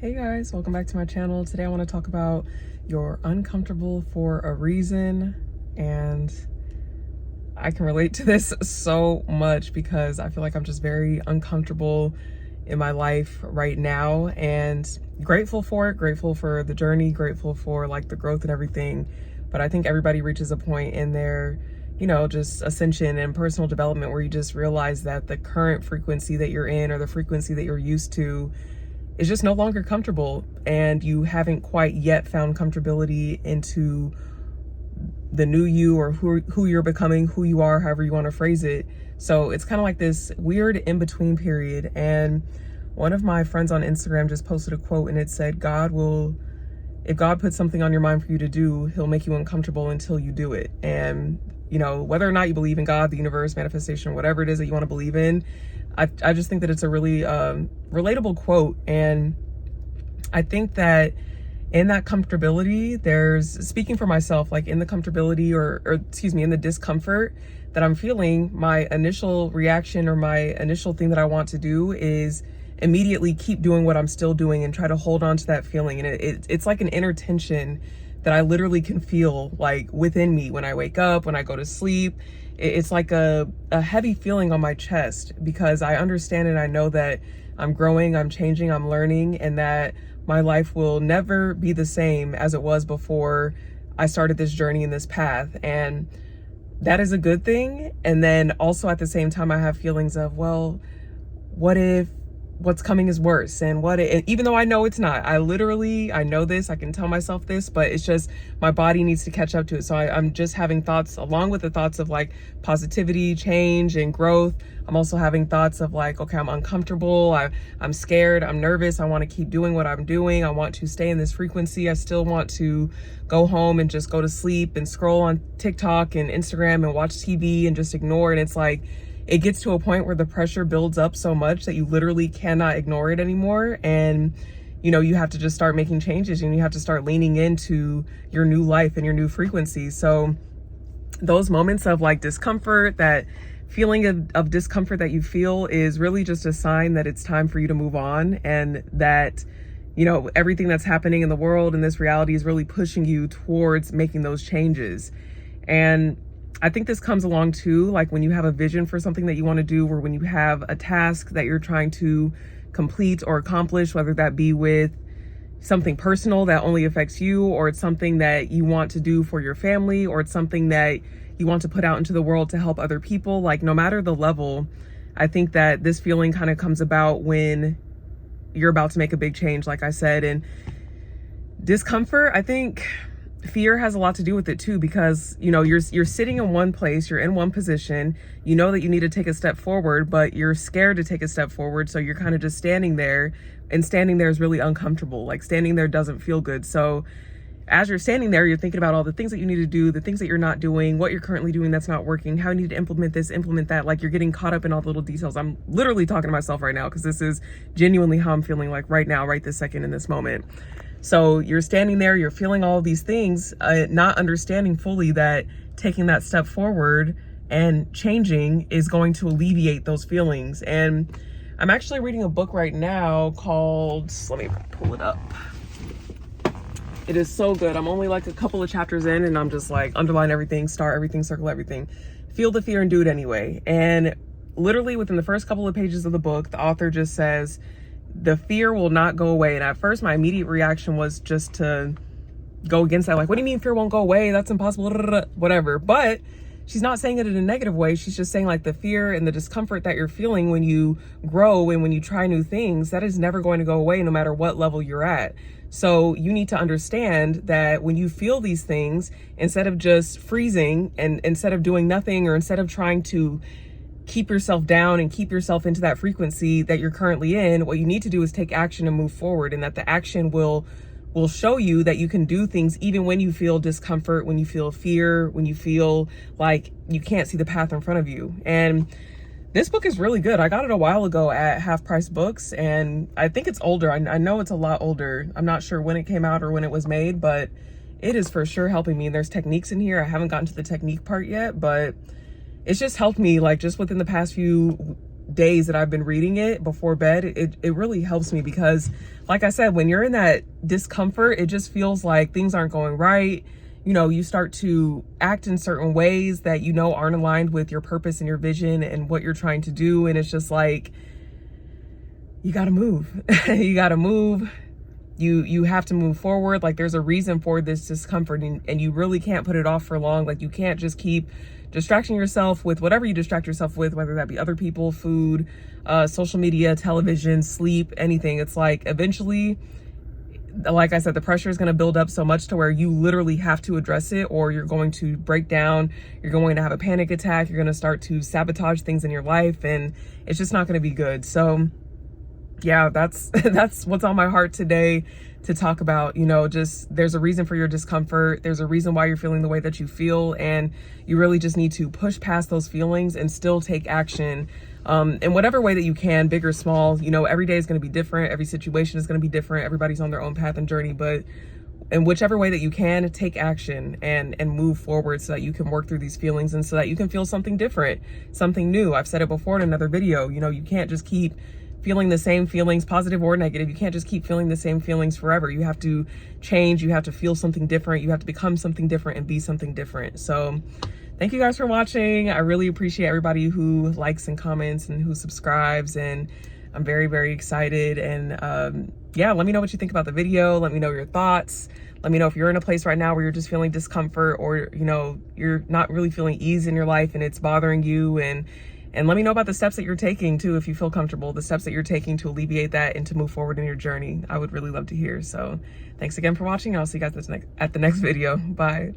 Hey guys, welcome back to my channel. Today I want to talk about you're uncomfortable for a reason, and I can relate to this so much because I feel like I'm just very uncomfortable in my life right now, and grateful for it, grateful for the journey, grateful for like the growth and everything. But I think everybody reaches a point in their just ascension and personal development where you just realize that the current frequency that you're in or the frequency that you're used to is just no longer comfortable, and you haven't quite yet found comfortability into the new you, or who you're becoming, who you are, however you want to phrase it. So it's kind of like this weird in-between period. And one of my friends on Instagram just posted a quote, and it said, if God puts something on your mind for you to do, he'll make you uncomfortable until you do it. And whether or not you believe in God, the universe, manifestation, whatever it is that you want to believe in, I just think that it's a really relatable quote. And I think that in that comfortability, there's, speaking for myself, like in the comfortability or excuse me, in the discomfort that I'm feeling, my initial reaction or my initial thing that I want to do is immediately keep doing what I'm still doing and try to hold on to that feeling. And it's like an inner tension that I literally can feel like within me when I wake up, when I go to sleep. It's like a heavy feeling on my chest because I understand and I know that I'm growing, I'm changing, I'm learning, and that my life will never be the same as it was before I started this journey in this path. And that is a good thing. And then also at the same time, I have feelings of, well, what if what's coming is worse? And even though I know it's not, I know this, I can tell myself this, but it's just my body needs to catch up to it. So I'm just having thoughts along with the thoughts of like positivity, change, and growth. I'm also having thoughts of like, okay, I'm uncomfortable, I'm scared, I'm nervous, I want to keep doing what I'm doing, I want to stay in this frequency, I still want to go home and just go to sleep and scroll on TikTok and Instagram and watch TV and just ignore. And it's like, it gets to a point where the pressure builds up so much that you literally cannot ignore it anymore. And, you have to just start making changes, and you have to start leaning into your new life and your new frequency. So those moments of like discomfort, that feeling of discomfort that you feel, is really just a sign that it's time for you to move on, and that, everything that's happening in the world and this reality is really pushing you towards making those changes. And I think this comes along too, like when you have a vision for something that you want to do, or when you have a task that you're trying to complete or accomplish, whether that be with something personal that only affects you, or it's something that you want to do for your family, or it's something that you want to put out into the world to help other people. Like no matter the level, I think that this feeling kind of comes about when you're about to make a big change, like I said. And discomfort, I think fear has a lot to do with it too, because you're sitting in one place, you're in one position, you know that you need to take a step forward, but you're scared to take a step forward, so you're kind of just standing there, and standing there is really uncomfortable. Like standing there doesn't feel good. So as you're standing there, you're thinking about all the things that you need to do, the things that you're not doing, what you're currently doing that's not working, how you need to implement this, implement that. Like you're getting caught up in all the little details. I'm literally talking to myself right now because this is genuinely how I'm feeling like right now, right this second, in this moment. So you're standing there, you're feeling all of these things, not understanding fully that taking that step forward and changing is going to alleviate those feelings. And I'm actually reading a book right now called, let me pull it up. It is so good. I'm only like a couple of chapters in, and I'm just like, underline everything, star everything, circle everything, feel the fear and do it anyway. And literally within the first couple of pages of the book, the author just says, the fear will not go away. And at first my immediate reaction was just to go against that. Like, what do you mean fear won't go away? That's impossible, whatever. But she's not saying it in a negative way. She's just saying like the fear and the discomfort that you're feeling when you grow and when you try new things, that is never going to go away no matter what level you're at. So you need to understand that when you feel these things, instead of just freezing and instead of doing nothing, or instead of trying to keep yourself down and keep yourself into that frequency that you're currently in, what you need to do is take action and move forward. And that the action will show you that you can do things even when you feel discomfort, when you feel fear, when you feel like you can't see the path in front of you. And this book is really good. I got it a while ago at Half Price Books, and I think it's older. I know it's a lot older. I'm not sure when it came out or when it was made, but it is for sure helping me. And there's techniques in here. I haven't gotten to the technique part yet, but it's just helped me, like just within the past few days that I've been reading it before bed, it really helps me because, like I said, when you're in that discomfort, it just feels like things aren't going right. You know, you start to act in certain ways that you know aren't aligned with your purpose and your vision and what you're trying to do. And it's just like, you gotta move. You gotta move. You have to move forward. Like, there's a reason for this discomfort, and you really can't put it off for long. Like, you can't just keep distracting yourself with whatever you distract yourself with, whether that be other people, food, social media, television, sleep, anything. It's like, eventually, like I said, the pressure is going to build up so much to where you literally have to address it, or you're going to break down. You're going to have a panic attack. You're going to start to sabotage things in your life, and it's just not going to be good. So yeah, that's what's on my heart today to talk about. You know, just there's a reason for your discomfort. There's a reason why you're feeling the way that you feel, and you really just need to push past those feelings and still take action in whatever way that you can, big or small. You know, every day is going to be different. Every situation is going to be different. Everybody's on their own path and journey, but in whichever way that you can, take action and move forward so that you can work through these feelings and so that you can feel something different, something new. I've said it before in another video. You know, you can't just keep feeling the same feelings, positive or negative. You can't just keep feeling the same feelings forever. You have to change. You have to feel something different. You have to become something different and be something different. So thank you guys for watching. I really appreciate everybody who likes and comments and who subscribes, and I'm very, very excited. And yeah, let me know what you think about the video. Let me know your thoughts. Let me know if you're in a place right now where you're just feeling discomfort, or, you know, you're not really feeling ease in your life and it's bothering you. And let me know about the steps that you're taking too, if you feel comfortable, the steps that you're taking to alleviate that and to move forward in your journey. I would really love to hear. So thanks again for watching. I'll see you guys at the next video. Bye.